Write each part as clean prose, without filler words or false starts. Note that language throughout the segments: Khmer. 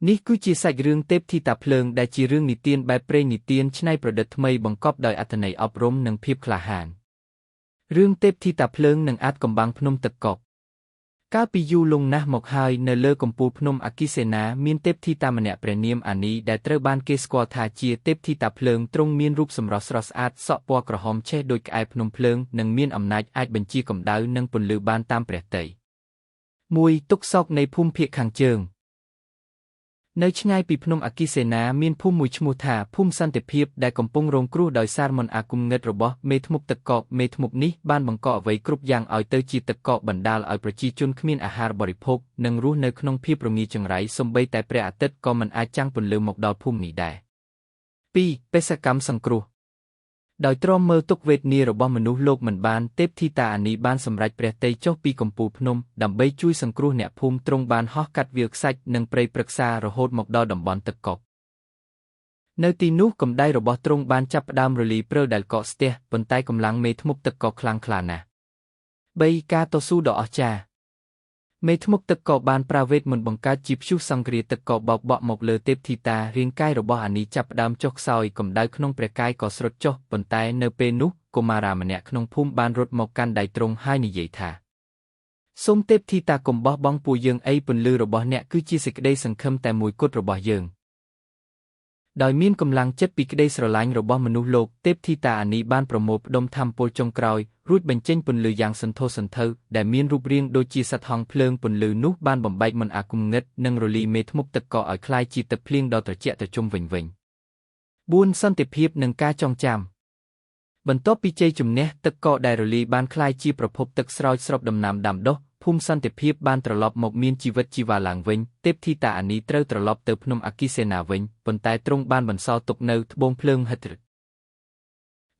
នេះគឺជាសាច់រឿងទេពធីតាភ្លើងដែលជារឿងនិទានបែបព្រេងនិទានច្នៃប្រឌិតថ្មីបង្កប់ដោយអត្ថន័យអប់រំនិងភាពក្លាហានរឿងទេពធីតាភ្លើងនិងអាចកំបាំងភ្នំទឹកកកកាលពីយូរលង់ណាស់មកហើយនៅលើកំពូលភ្នំអគិសេនាមានទេពធីតាម្នាក់ព្រះនាមអានីដែលត្រូវបានគេស្គាល់ថាជាទេពធីតាភ្លើងទ្រង់មានរូបសម្រស់ស្រស់ស្អាតសក់ពណ៌ក្រហមឆេះដូចក្អែភ្នំភ្លើងនិងមានអំណាចអាចបញ្ជាកម្ដៅនិងពន្លឺបានតាមព្រះទ័យមួយទុកសោកនៃភូមិភាគខាងជើងនៅឆ្ងាយពីភ្នំអគិសេនាមានភូមិមួយឈ្មោះថាភូមិសន្តិភាពដែលកំពុងរងគ្រោះដោយសារមន្តអាគមងឹតរបស់មេធ្មប់ទឹកកកមេធ្មប់នេះបានបង្កអ្វីគ្រប់យ៉ាងឲ្យទៅជាទឹកកកបណ្ដាលឲ្យប្រជាជនគ្មានអាហារបរិភោគនិងរស់នៅក្នុងភាពរងាចង្រៃសូម្បីតែព្រះអាទិត្យក៏មិនអាចចាំងពន្លឺមកដល់ភូមិនេះដែរ2. បេសកកម្មសង្គ្រោះដោយទ្រាំមើលទុក្ខវេទនារបស់មនុស្សលោកមិនបានទេពធីតាអានីបានសម្រេចព្រះទ័យចុះពីកំពូលភ្នំដើម្បីជួយសង្គ្រោះអ្នកភូមិទ្រង់បានហោះកាត់វាលខ្សាច់និងព្រៃព្រឹក្សារហូតមកដល់តំបន់ទឹកកកនៅទីនោះកម្ដៅរបស់ទ្រង់បានចាប់ផ្ដើមរលីព្រើដែលកកស្ទះប៉ុន្តែកម្លាំងមេធ្មប់ទឹកកកខ្លាំងក្លាណាស់ 3. ការតស៊ូដ៏អស្ចារ្យមេធ្មប់ទឹកកកបានប្រើវេទមន្តបង្កើតជាព្យុះសង្គ្រាទឹកកកបោកបក់មកលើទេពធីតារាងកាយរបស់អានីចាប់ផ្ដើមចុះខ្សោយកម្ដៅក្នុងព្រះកាយក៏ស្រុតចុះប៉ុន្តែនៅពេលនោះកុមារាម្នាក់ក្នុងភូមិបានរត់មកកាន់ដៃទ្រង់ហើយនិយាយថាសូមទេពធីតាកុំបោះបង់ពួកយើងអីពន្លឺរបស់អ្នកគឺជាសេចក្តីសង្ឃឹមតែមួយគត់របស់យើងដោយមានកម្លាំងចិត្តពីក្តីស្រឡាញ់របស់មនុស្សលោកទេពធីតាអានីបានប្រមូលផ្ដុំថាមពលចុងក្រោយរួចបញ្ចេញពន្លឺយ៉ាងសន្ធោសន្ធៅដែលមានរូបរាងដូចជាសត្វហង្សភ្លើងពន្លឺនោះបានបំបែកមន្តអាគមងឹតនិងរលីមេធ្មប់ទឹកកកឲ្យคล้ายជាទឹកភ្លៀងដ៏ត្រជាក់ត្រជុំវិញ 4. សន្តិភាពនិងការចងចាំបន្ទាប់ពីជ័យជំនះទឹកកកដែលរលីបានคล้ายជាប្រភពទឹកស្រោចស្រពដំណាំដាំដុះភូមិសន្តិភាពបានត្រឡប់មកមានជីវិតជីវ៉ាឡើងវិញទេពធីតាអានីត្រូវត្រឡប់ទៅភ្នំអគិសេនាវិញប៉ុន្តែទ្រង់បានបន្សល់ទុកនៅត្បូងភ្លើងហិត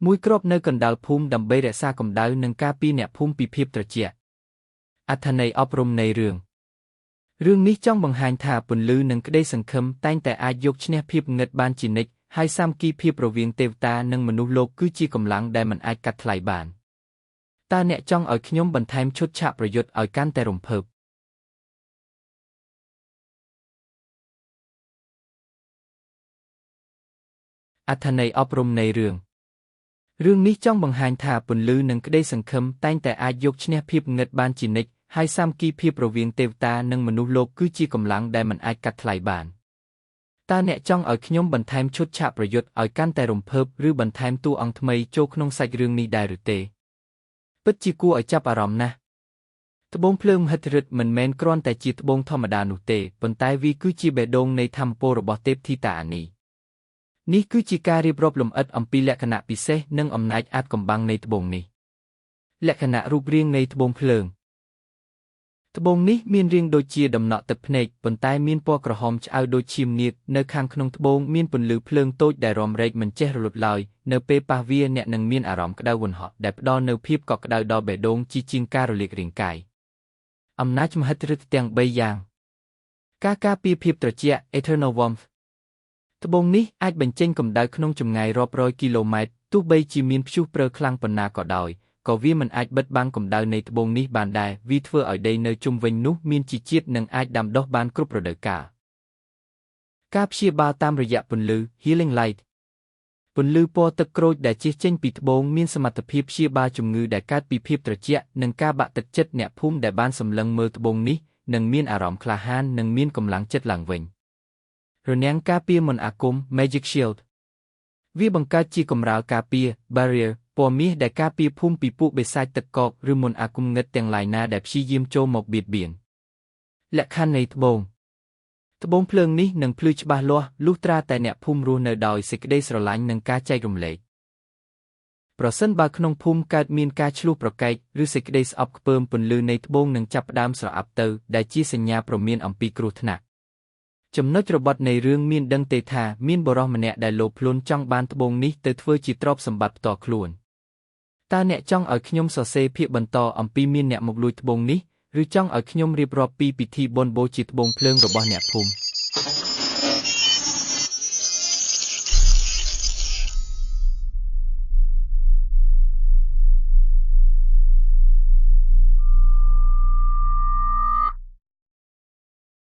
មួយគ្រាប់នៅកណ្ដាលភូមិដើម្បីរក្សាកម្ដៅនិងការពារអ្នកភូមិពីភាពត្រជាក់អត្ថន័យអប់រំនៃរឿងនេះចង់បង្ហាញថាពន្លឺនិងក្តីសង្ឃឹមតែងតែអាចយកឈ្នះភាពងឹតបានជានិច្ចហើយសាមគ្គីភាពរវាងទេវតានិងមនុស្សលោកគឺជាកម្លាំងដែលមិនអាចកាត់ថ្លៃបានតើអ្នកចង់ឲ្យខ្ញុំបន្ថែមឈុតឆាកប្រយុទ្ធឲ្យកាន់តែរំភើបអត្ថន័យអប់រំនៃរឿងនេះចង់បង្ហាញថាពន្លឺនិងក្តីសង្ឃឹមតែងតែអាចយកឈ្នះភាពងឹតបានជានិច្ចហើយសាមគ្គីភាពរវាងទេវតានិងមនុស្សលោកគឺជាកម្លាំងដែលមិនអាចកាត់ថ្លៃបានតើអ្នកចង់ឲ្យខ្ញុំបន្ថែមឈុតឆាកប្រយុទ្ធឲ្យកាន់តែរំភើបឬបន្ថែមតួអង្គថ្មីចូលក្នុងសាច់រឿងនេះដែរឬទេពិតជាគួរឲ្យចាប់អារម្មណ៍ណាស់ត្បូងភ្លើងមហិទ្ធិឫទ្ធិមិនមែនគ្រាន់តែជាត្បូងធម្មតានោះទេប៉ុន្តែវាគឺជាបេះដូងនៃថាមពលរបស់ទេពធីតាអានីនេះគឺជាការរៀបរាប់លម្អិតអំពីលក្ខណៈពិសេសនិងអំណាចអាថ៌កំបាំងនៃត្បូងនេះលក្ខណៈរូបរាងនៃត្បូងភ្លើងត្បូងនេះមានរាងដូចជាដំណក់ទឹកភ្នែកប៉ុន្តែមានពណ៌ក្រហមឆ្អៅដូចឈាមនាគនៅខាងក្នុងត្បូងមានពន្លឺភ្លើងតូចដែលរំរែកមិនចេះរលត់ឡើយនៅពេលប៉ះវាអ្នកនឹងមានអារម្មណ៍ក្តៅវន្ហត់ដែលផ្ដល់នូវភាពកក់ក្ដៅដល់បេះដូងជាងការរលាករាងកាយអំណាចមហិទ្ធិឫទ្ធិទាំង3យ៉ាងការការពារភាពត្រជាក់ Eternal Warmth ត្បូងនេះអាចបញ្ចេញកម្ដៅក្នុងចម្ងាយរាប់រយគីឡូម៉ែត្រទោះបីជាមានព្យុះព្រើខ្លាំងប៉ុណ្ណាក៏ដោយក៏វាមិនអាចបិទបាំងកម្ដៅនៃត្បូងនេះបានដែរវាធ្វើឲ្យដីនៅជុំវិញនោះមានជីជាតិនិងអាចដាំដុះបានគ្រប់រដូវកាលការព្យាបាលតាមរយៈពន្លឺ Healing Light ពន្លឺពណ៌ទឹកក្រូចដែលជះចេញពីត្បូងមានសមត្ថភាពព្យាបាលជំងឺដែលកើតពីភាពត្រជាក់និងការបាក់ទឹកចិត្តអ្នកភូមិដែលបានសម្លឹងមើលត្បូងនេះនឹងមានអារម្មណ៍ក្លាហាននិងមានកម្លាំងចិត្តឡើងវិញរនាំងការពារមន្តអាគម Magic Shield វាបង្កើតជាកម្រាលការពារ Barrier ពណ៌មាសដែលការពារភូមិពីពួកបិសាចទឹកកកឬមន្តអាគមងឹតទាំងឡាយណាដែលព្យាយាមចូលមកបៀតបៀនលក្ខខណ្ឌនៃត្បូងភ្លើងនេះនឹងភ្លឺច្បាស់លាស់លុះត្រាតែអ្នកភូមិរស់នៅដោយសេចក្តីស្រឡាញ់និងការចែករំលែកប្រសិនបើក្នុងភូមិកើតមានការឈ្លោះប្រកែកឬសេចក្តីស្អប់ខ្ពើមពន្លឺនៃត្បូងនឹងចាប់ផ្ដើមស្រអាប់ទៅដែលជាសញ្ញាព្រមានអំពីគ្រោះថ្នាក់ចំណុចរបត់នៃរឿងមានដឹងទេថាមានបុរសម្នាក់ដែលលោភលន់ចង់បានត្បូងនេះទៅធ្វើជាទ្រព្យសម្បត្តិផ្ទាល់ខ្លួនតើអ្នកចង់ឲ្យខ្ញុំសរសេរភាគបន្តអំពីមានអ្នកមកលួចត្បូងនេះឬចង់ឲ្យខ្ញុំរៀបរាប់ពីពិធីបុណ្យបូជាត្បូងភ្លើងរបស់អ្នកភូមិ